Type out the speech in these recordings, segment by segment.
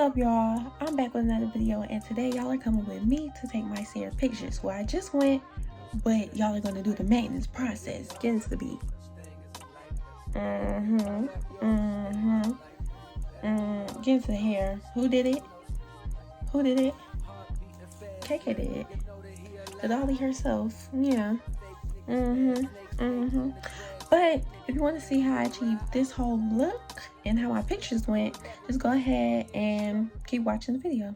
up, y'all? I'm back with another video, and today y'all are coming with me to take my serious pictures where I just went, but y'all are gonna do the maintenance process. Get into the beat. Get into the hair. Who did it? Who did it? KK did it. The dolly herself. Yeah. But if you want to see how I achieved this whole look and how my pictures went, just go ahead and keep watching the video.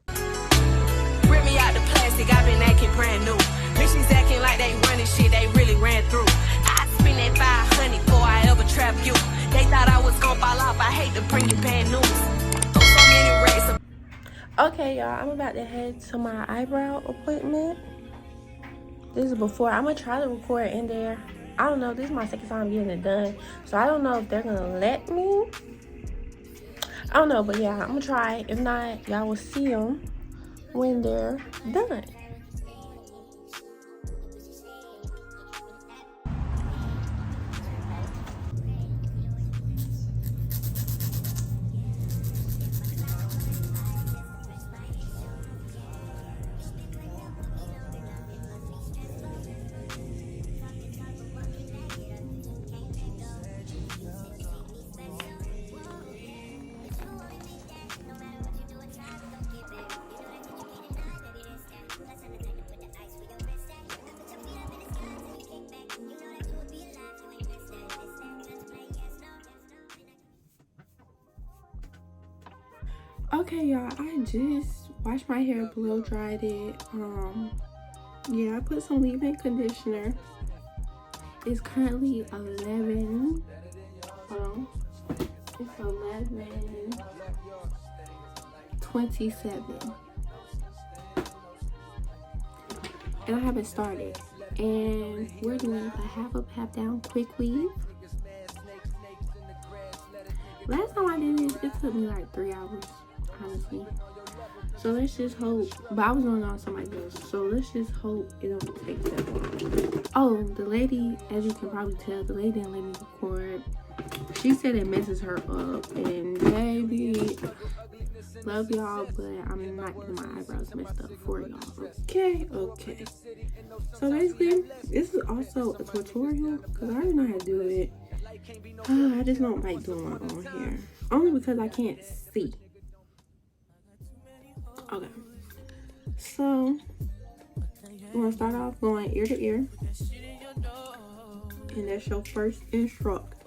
Rip me out the plastic, I've been acting brand new. Bitches acting like they running shit, they really ran through. I spend that 500 before I ever trap you. They thought I was gonna fall off, I hate to bring you bad news. So many racks. Okay, y'all, I'm about to head to my eyebrow appointment. This is before. I'm gonna try to record in there. I don't know, this is my second time getting it done, so I don't know if they're gonna let me. I don't know, but yeah, I'm gonna try. If not, y'all will see them when they're done. Okay, y'all, I just washed my hair, blow dried it. Yeah, I put some leave-in conditioner. It's currently 11. Hold on. It's 11:27, and I haven't started. And we're doing a half up, half down quick weave. Last time I did this, it took me like 3 hours. Honestly, so let's just hope. But I was doing it on somebody else, so let's just hope it don't take that long. Oh, the lady, as you can probably tell, the lady didn't let me record. She said it messes her up, and baby, love y'all, but I'm not getting my eyebrows messed up for y'all. Okay. So basically, this is also a tutorial because I already know how to do it. I just don't like doing my own hair, only because I can't see. Okay, so we're gonna start off going ear to ear, and that's your first instruction.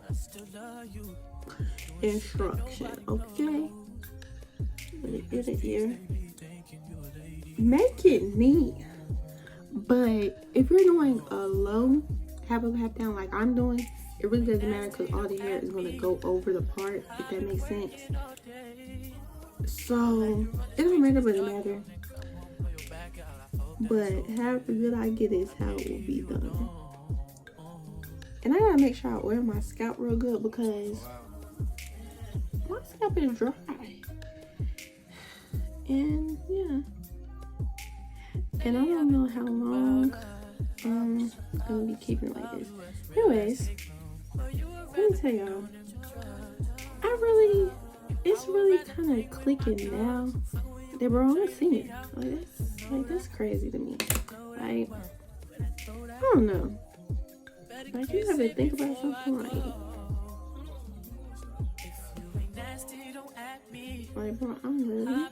Okay, ear to ear. Make it neat, but if you're doing a low half up, half down like I'm doing, it really doesn't matter because all the hair is gonna go over the part, if that makes sense. So it don't matter, but it matter. But however good I get is how it will be done. And I gotta make sure I oil my scalp real good because my scalp is dry. And yeah. And I don't know how long I'm gonna be keeping it like this. Anyways, let me tell y'all, it's really kind of clicking now. They were all singing. That's crazy to me. Like, I don't know. Like, you have to think about something like, bro, I'm really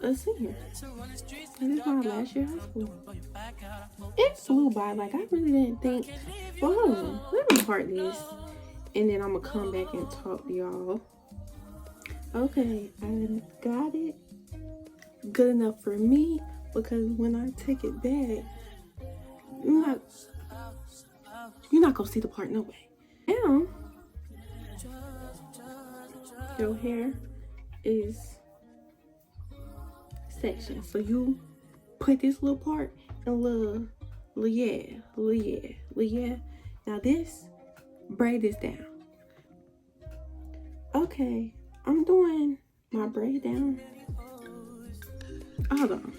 a singer. And this is my last year of high school. It flew by. Like, I really didn't think. Well, hold on. Let me part this. And then I'm gonna come back and talk to y'all. Okay, I got it good enough for me because when I take it back, you're not gonna see the part no way. Now, your hair is sectioned, so you put this little part in little yeah. Now this. Braid this down. Okay, I'm doing my braid down. Hold on.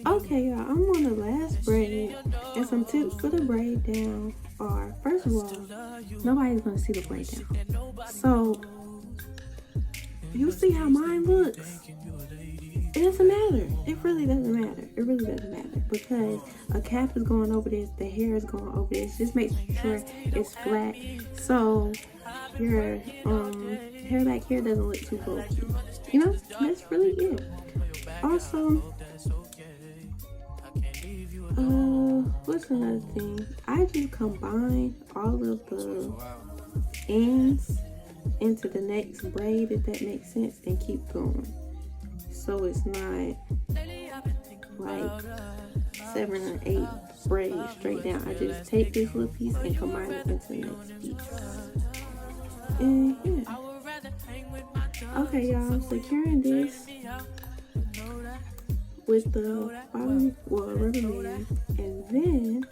Okay, y'all, I'm on the last braid, and some tips for the braid down are, first of all, nobody's gonna see the braid down. So You see how mine looks? It doesn't matter. It really doesn't matter. It really doesn't matter because a cap is going over this, the hair is going over this. Just make sure it's flat so your hair back here doesn't look too bulky. You know, that's really it. Also, what's another thing? I just combine all of the ends into the next braid, if that makes sense, and keep going. So it's not like 7 or 8 braids straight down. I just take this little piece and combine it into the next piece. And yeah. Okay, y'all, securing this with the rubber band, and then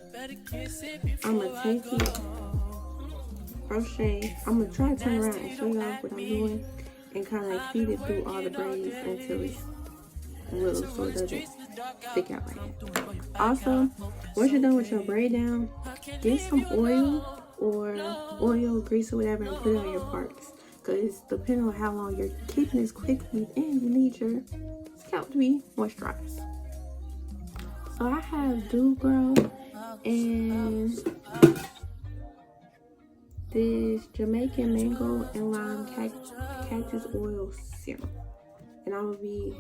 I'm gonna take it, crochet. I'm gonna try to turn around and show y'all what I'm doing, and kind of feed it through all the braids until it's little so it doesn't stick out like that. Also, once you're done with your braid down, get some oil or grease or whatever and put it on your parts, because depending on how long you're keeping this quickly, and you need your scalp to be moisturized. So I have Dew Grow and this Jamaican mango and lime cactus oil serum, and I'm gonna be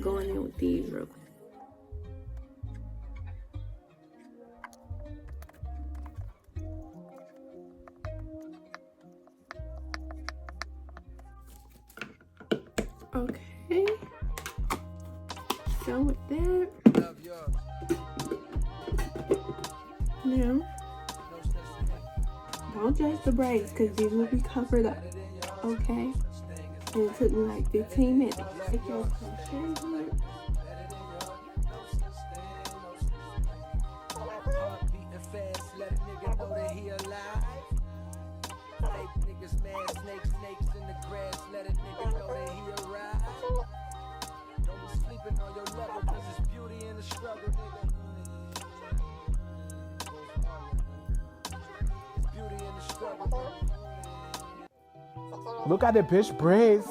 going in with these real quick. Okay, done with that. Now, don't judge the braids because these will be covered up, okay? And it took me like 15 minutes. Take your crochet hook. Look at the bitch braids.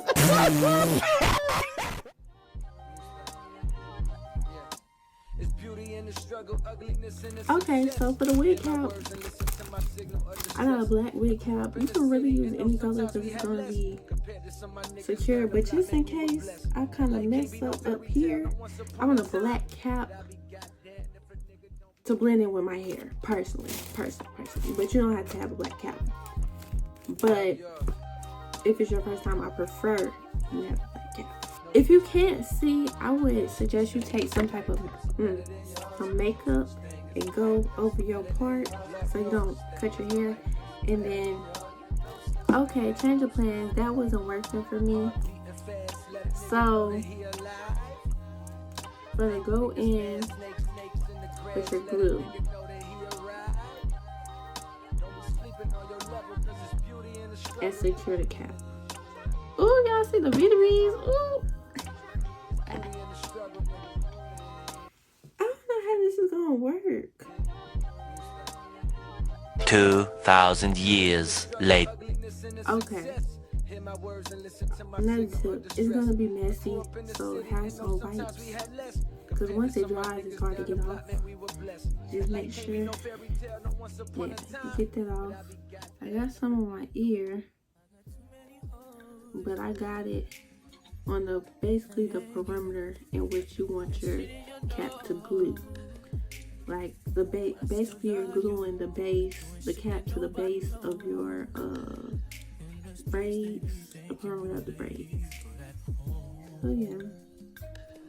Okay, so for the wig cap, I got a black wig cap. You can really use any color because it's going to be secure, but just in case I kind of mess up here, I want a black cap to blend in with my hair, personally, but you don't have to have a black cap. But if it's your first time, I prefer you have a black cap. If you can't see, I would suggest you take some type of makeup and go over your part so you don't cut your hair. And then, okay, change of plans. That wasn't working for me. So, I'm gonna go in with your glue. And secure the cap. Ooh, y'all see the beads? Ooh. I don't know how this is gonna work. 2,000 years later. Okay. Another tip, it's gonna be messy, so have some wipes. Because once it dries, it's hard to get off. Just make sure, yeah, you get that off. I got some on my ear, but I got it on the basically the perimeter in which you want your cap to glue. Like the basically you're gluing the base, the cap to the base of your braids, the perimeter of the braids. So yeah.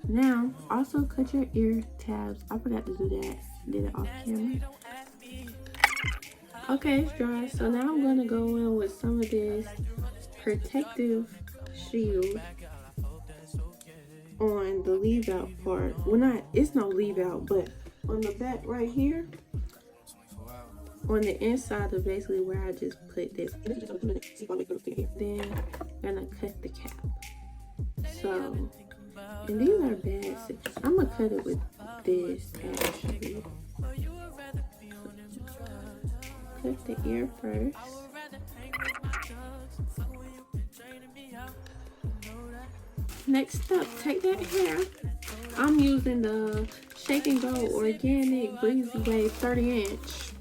Now, also cut your ear tabs. I forgot to do that. Did it off camera. Okay, it's dry. So now I'm going to go in with some of this protective shield on the leave out part. Well, it's no leave out, but on the back right here, on the inside of basically where I just put this. Then I'm going to cut the cap. So, and these are bad stitches. I'm going to cut it with this actually. Cut the ear first. Next up, take that hair. I'm using the Shake and Go Organic Breezy Wave 30-inch.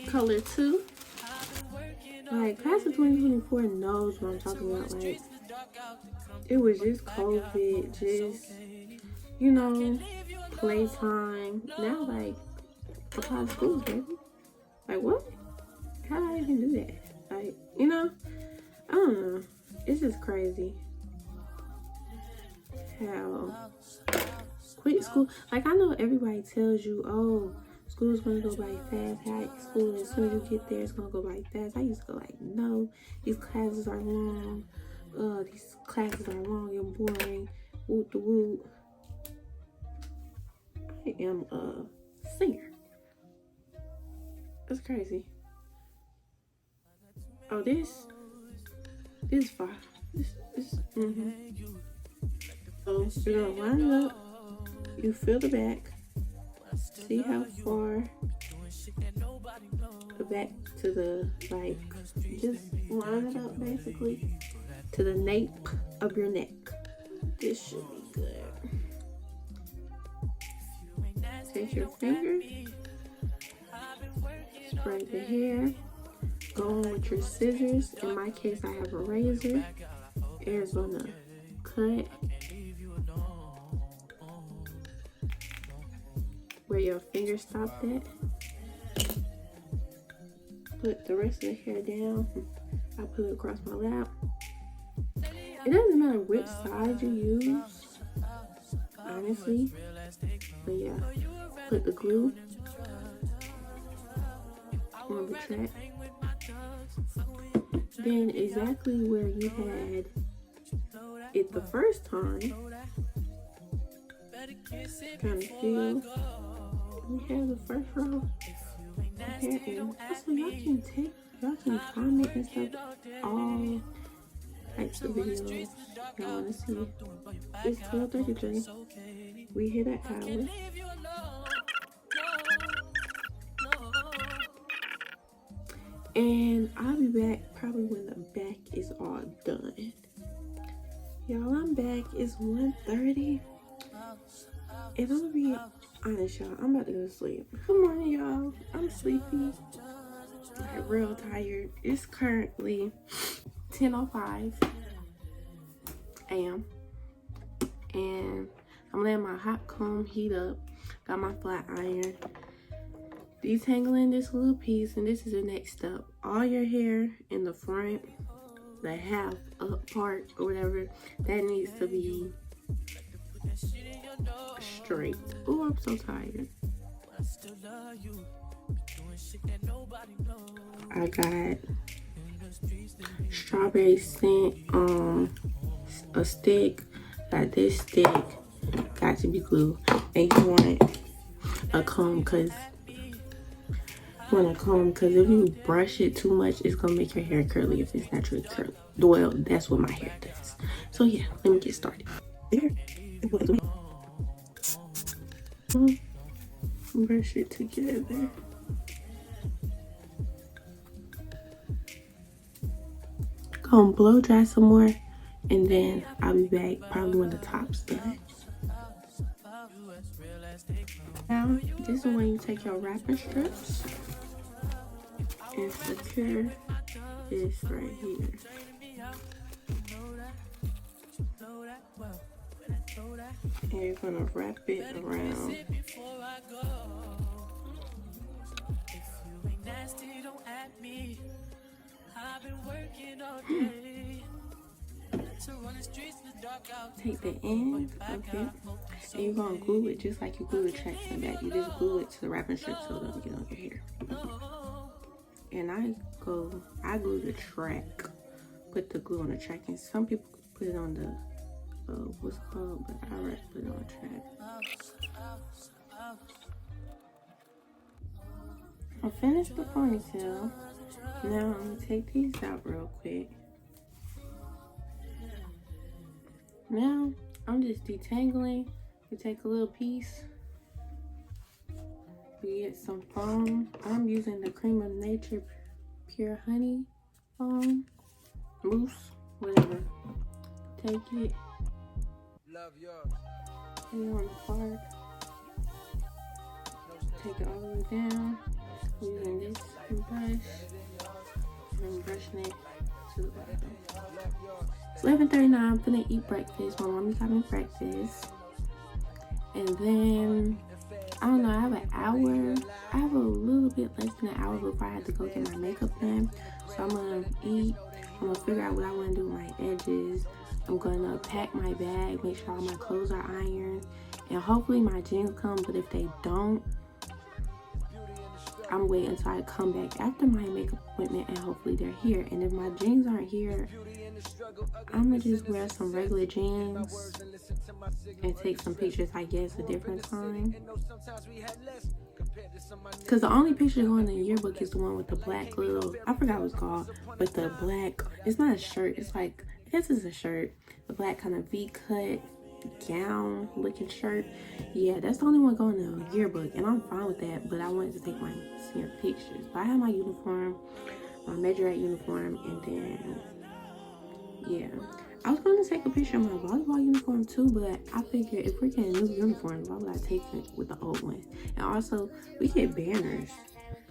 Color 2. Like, class of 2024 knows what I'm talking about. Like, it was just COVID, just, you know, playtime. Now, like, apply to schools, baby. Like, what? How did I even do that? Like, you know, I don't know. It's just crazy how quick school. Like, I know everybody tells you, oh, school's gonna go by fast. High school, as soon as you get there, it's gonna go by fast. I used to go like, no, these classes are long. These classes are long and boring. Woot the woot. I am a singer. That's crazy. Oh, this is fine. So you're gonna line it up. You feel the back. See how far the back to the, like, just line it up basically to the nape of your neck. This should be good. Take your finger, spray the hair, go on with your scissors. In my case, I have a razor. Air's gonna cut where your finger stopped at. Put the rest of the hair down. I put it across my lap. It doesn't matter which side you use, honestly. But yeah, put the glue on the track. Then exactly where you had it the first time, kind of feel. We have the first row here, and also y'all can comment and stuff all types of videos y'all want to see. It's 12:33. We hit an hour. And I'll be back probably when the back is all done. Y'all, I'm back. It's 1:30. And I'm gonna be honest, y'all. I'm about to go to sleep. Good morning, y'all. I'm sleepy. Like, real tired. It's currently 10:05 a.m. And I'm letting my hot comb heat up. Got my flat iron. Detangling this little piece, and this is the next step. All your hair in the front, the half up part or whatever, that needs to be straight. Oh, I'm so tired. I got strawberry scent, a stick. Got this stick, got to be glue, and you want a comb because if you brush it too much, it's gonna make your hair curly if it's naturally curly. Well, that's what my hair does. So yeah, let me get started. Brush it together. Gonna blow dry some more, and then I'll be back probably when the top's done. Now, this is when you take your wrapping strips and secure this right here. And you're gonna wrap it around. Take the end of it, and you're gonna glue it just like you glue the tracks in the back. You just glue it to the wrapping strip so it doesn't get on your hair. And I glue the track, put the glue on the track, and some people put it on the what's it called, but I like put it on the track. I finished the ponytail. Now I'm gonna take these out real quick. Now I'm just detangling. You take a little piece. We get some foam. I'm using the Cream of Nature Pure Honey foam mousse. whatever. Take it. And then on the part, take it all the way down. Using this brush. And brushing it to the bottom. It's 11:39. I'm finna eat breakfast. My mommy got me breakfast. And then, I don't know, I have an hour. I have a little bit less than an hour before I have to go get my makeup done. So I'm gonna eat. I'm gonna figure out what I wanna do with my edges. I'm gonna pack my bag, make sure all my clothes are ironed. And hopefully my jeans come, but if they don't, I'm waiting until I come back after my makeup appointment and hopefully they're here. And if my jeans aren't here, I'm gonna just wear some regular jeans and take some pictures, I guess, a different time. Because the only picture going in the yearbook is the one with the black little, I forgot what it's called, but the black, it's not a shirt, it's like, I guess it's a shirt, the black kind of V-cut gown looking shirt. Yeah, that's the only one going in the yearbook, and I'm fine with that, but I wanted to take my senior pictures. But I have my uniform, my majorette uniform, and then, yeah. I was going to take a picture of my volleyball uniform too, but I figured if we're getting new uniforms, why would I take it with the old ones? And also, we get banners.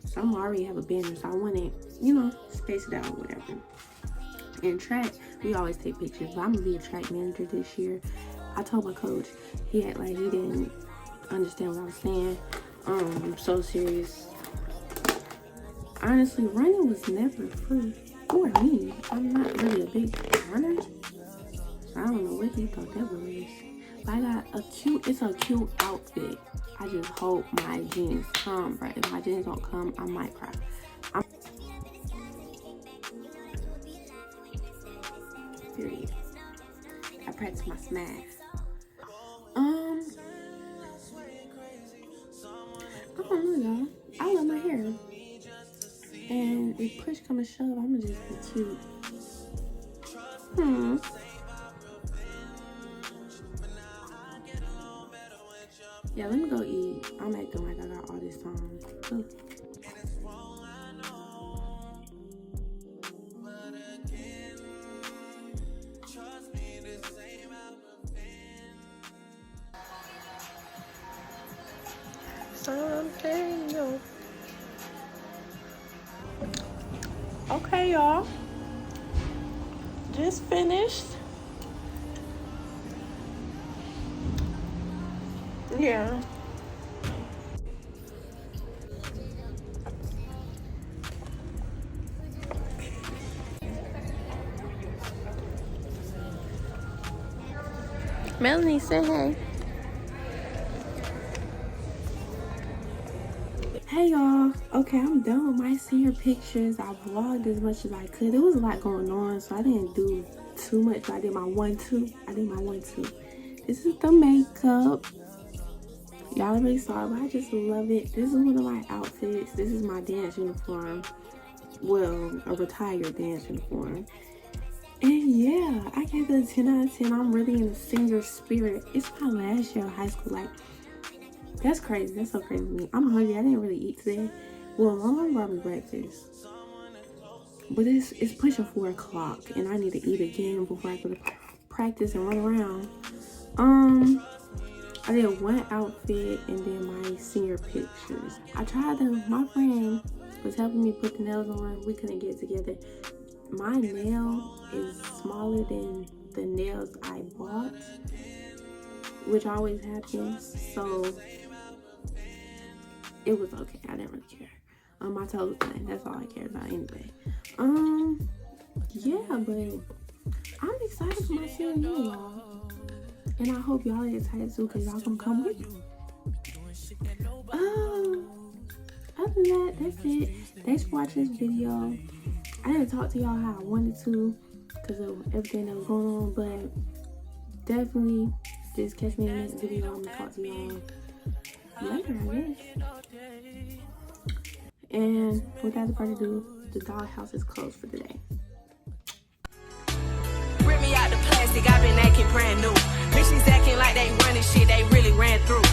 So I'm already have a banner, so I wanted, you know, space it out or whatever. In track, we always take pictures, but I'm going to be a track manager this year. I told my coach, he had like, he didn't understand what I was saying. I'm so serious. Honestly, running was never free for me. I'm not really a big runner. I don't know what he thought that was. But I got it's a cute outfit. I just hope my jeans come, right? If my jeans don't come, I might cry. Period. I practice my smash. I don't know, y'all. I love my hair. And if push come to shove, I'ma just be cute. Yeah, let me go eat. I'm acting like I got all this time. Ugh. Okay, y'all. Just finished. Yeah. Melanie, say hey. Hey y'all. Okay, I'm done with my senior pictures. I vlogged as much as I could. There was a lot going on, so I didn't do too much. I did my 1-2. This is the makeup. Y'all already saw it, but I just love it. This is one of my outfits. This is my dance uniform. Well, a retired dance uniform. And yeah, I gave it a 10 out of 10. I'm really in the singer spirit. It's my last year of high school. Like, that's crazy. That's so crazy to me. I'm hungry. I didn't really eat today. Well, my mom brought me breakfast. But it's pushing 4 o'clock. And I need to eat again before I go to practice and run around. I did one outfit and then my senior pictures. I tried them. My friend was helping me put the nails on. We couldn't get together. My nail is smaller than the nails I bought, which always happens. So it was okay. I didn't really care. My toes was fine. That's all I cared about anyway. Yeah, but I'm excited for my senior year, y'all. And I hope y'all are excited too, because y'all gonna come with me. Other than that, that's it. Thanks for watching this video. I didn't talk to y'all how I wanted to because of everything that was going on, but definitely just catch me in the next video. I'm gonna talk to y'all later, I guess. And without further ado, the dollhouse is closed for the day. Rip me out the plastic, I've been acting brand new. Bitches acting like they running shit they really ran through.